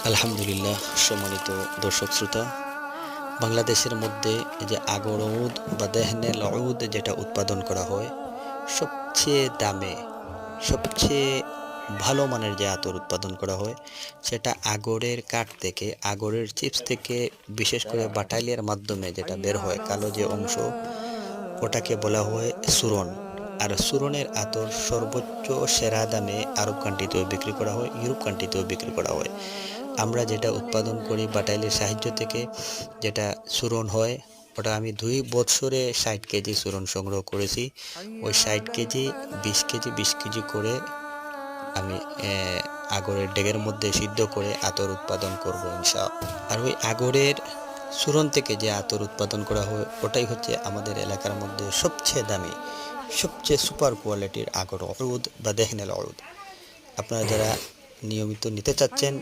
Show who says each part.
Speaker 1: আলহামদুলিল্লাহ। সম্মানিত দর্শক শ্রোতা, বাংলাদেশের মধ্যে এই যে আগর ওউদ বা দেহনেল ওউদ যেটা উৎপাদন করা হয়, সবচেয়ে দামে সবচেয়ে ভালো মানের যে আতর উৎপাদন করা হয় সেটা আগরের কাঠ থেকে, আগরের চিপস থেকে, বিশেষ করে বাটাইলের মাধ্যমে যেটা বের হয় কালো যে অংশ, ওটাকে বলা হয় সুরন। আর সুরনের আতর সর্বোচ্চ সেরা দামে আরব কান্ট্রিতেও বিক্রি করা হয়, ইউরোপ কান্ট্রিতেও বিক্রি করা হয়। আমরা যেটা উৎপাদন করি বাটাইলের সাহায্য থেকে, যেটা সুরন হয়, ওটা আমি 2 বছরে 60 কেজি সুরন সংগ্রহ করেছি। ওই 60 কেজি 20 কেজি 20 কেজি করে আমি আগরের ডেগের মধ্যে সিদ্ধ করে আতর উৎপাদন করব ইনশাআল্লাহ। আর ওই আগরের সুরন থেকে যে আতর উৎপাদন করা হয় ওটাই হচ্ছে আমাদের এলাকার মধ্যে সবচেয়ে দামি, সবচেয়ে সুপার কোয়ালিটির আগর ওউদ বা দেহনেল ওউদ। আপনারা যারা নিয়মিত নিতে চাচ্ছেন